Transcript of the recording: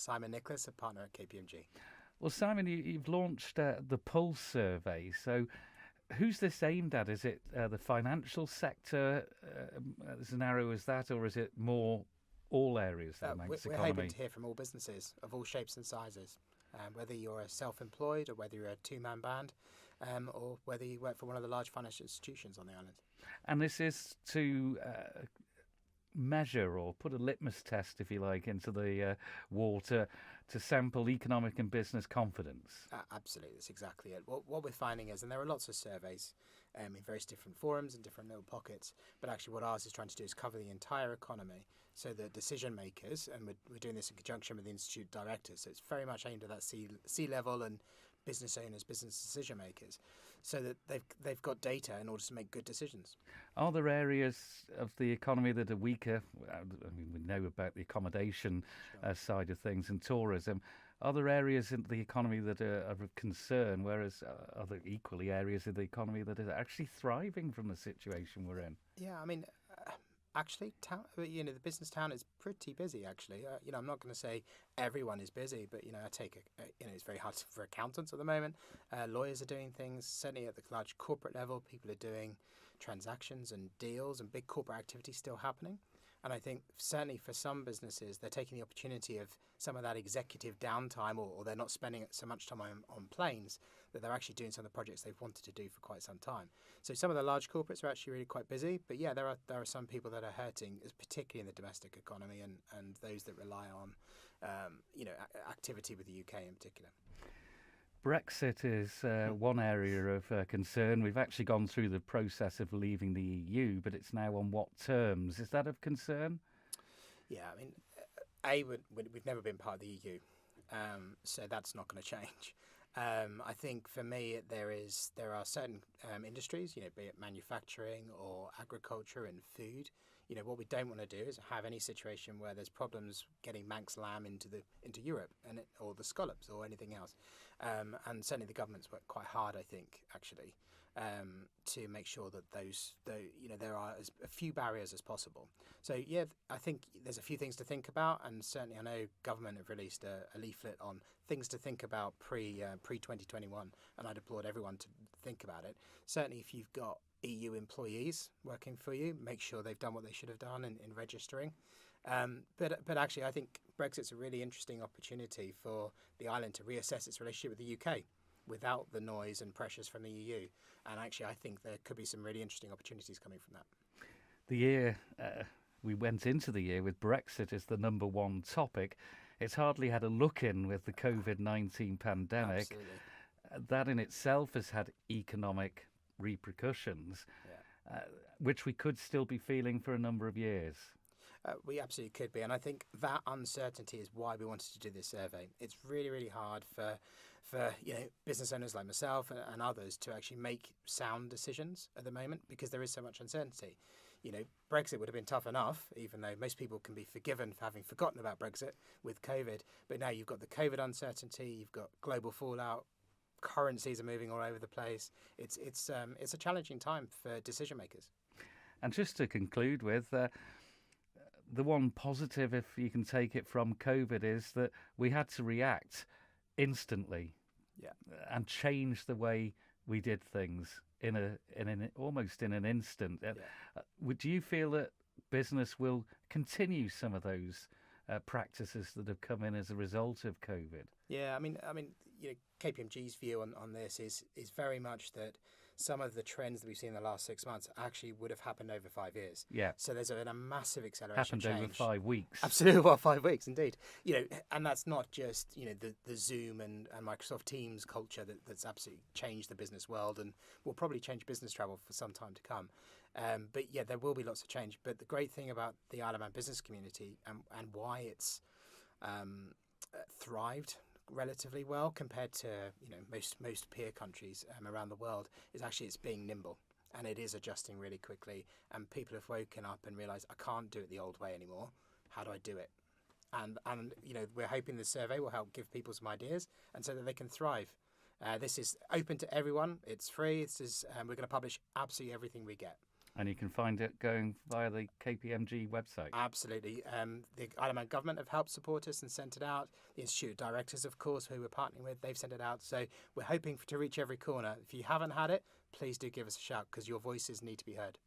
Simon Nicholas, a partner at KPMG. Well, Simon, you've launched the Pulse survey. So, who's this aimed at? Is it the financial sector, as narrow as that, or is it more all areas of the Manx We're economy? hoping to hear from all businesses of all shapes and sizes, whether you're a self-employed or whether you're a two-man band, or whether you work for one of the large financial institutions on the island. And this is to measure or put a litmus test, if you like, into the water to sample economic and business confidence. Absolutely, that's exactly it. What we're finding is, and there are lots of surveys in various different forums and different little pockets, but actually what ours is trying to do is cover the entire economy so that decision makers, and we're doing this in conjunction with the Institute directors, so it's very much aimed at that C-level and business owners, business decision makers, so that they've got data in order to make good decisions. Are there areas of the economy that are weaker? I mean, we know about the accommodation side of things and tourism. Are there areas in the economy that are of concern, whereas other equally areas of the economy that are actually thriving from the situation we're in? Yeah, I mean, actually, the business town is pretty busy. Actually, I'm not going to say everyone is busy, but I take it's very hard for accountants at the moment. Lawyers are doing things. Certainly at the large corporate level, people are doing transactions and deals, and big corporate activity still happening. And I think certainly for some businesses, they're taking the opportunity of some of that executive downtime, or they're not spending so much time on planes, that they're actually doing some of the projects they've wanted to do for quite some time. So some of the large corporates are actually really quite busy, but yeah, there are some people that are hurting, particularly in the domestic economy and those that rely on activity with the UK in particular. Brexit is one area of concern. We've actually gone through the process of leaving the EU, but it's now on what terms? Is that of concern? Yeah, I mean, we've never been part of the EU, so that's not going to change. I think for me, there are certain industries, be it manufacturing or agriculture and food. What we don't want to do is have any situation where there's problems getting Manx lamb into Europe or the scallops or anything else. And certainly the government's worked quite hard, I think, actually, to make sure that there are as few barriers as possible. So yeah, I think there's a few things to think about, and certainly I know government have released a leaflet on things to think about pre 2021, and I'd applaud everyone to think about it. Certainly, if you've got EU employees working for you, make sure they've done what they should have done in registering. But actually, I think Brexit's a really interesting opportunity for the island to reassess its relationship with the UK without the noise and pressures from the EU. And actually, I think there could be some really interesting opportunities coming from that. The year we went into the year with Brexit as the number one topic. It's hardly had a look in with the COVID-19 pandemic. Absolutely. That in itself has had economic repercussions, which we could still be feeling for a number of years. We absolutely could be, and I think that uncertainty is why we wanted to do this survey. It's really, really hard for business owners like myself and others to actually make sound decisions at the moment because there is so much uncertainty. Brexit would have been tough enough, even though most people can be forgiven for having forgotten about Brexit with COVID. But now you've got the COVID uncertainty, you've got global fallout, currencies are moving all over the place. It's a challenging time for decision makers. And just to conclude with, the one positive, if you can take it from COVID, is that we had to react instantly, and change the way we did things almost in an instant. Do you feel that business will continue some of those practices that have come in as a result of COVID? Yeah, I mean, KPMG's view on this is very much that some of the trends that we've seen in the last 6 months actually would have happened over 5 years. Yeah. So there's been a massive acceleration. Happened over 5 weeks. Absolutely, well, 5 weeks indeed. And that's not just the Zoom and Microsoft Teams culture that's absolutely changed the business world and will probably change business travel for some time to come. But yeah, there will be lots of change. But the great thing about the Isle of Man business community and why it's thrived relatively well compared to most peer countries around the world is actually it's being nimble, and it is adjusting really quickly, and people have woken up and realized I can't do it the old way anymore. How do I do it? And we're hoping the survey will help give people some ideas and so that they can thrive. This is open to everyone. It's free. We're going to publish absolutely everything we get. And you can find it going via the KPMG website. Absolutely. The Isle of Man government have helped support us and sent it out. The Institute of Directors, of course, who we're partnering with, they've sent it out. So we're hoping to reach every corner. If you haven't had it, please do give us a shout, because your voices need to be heard.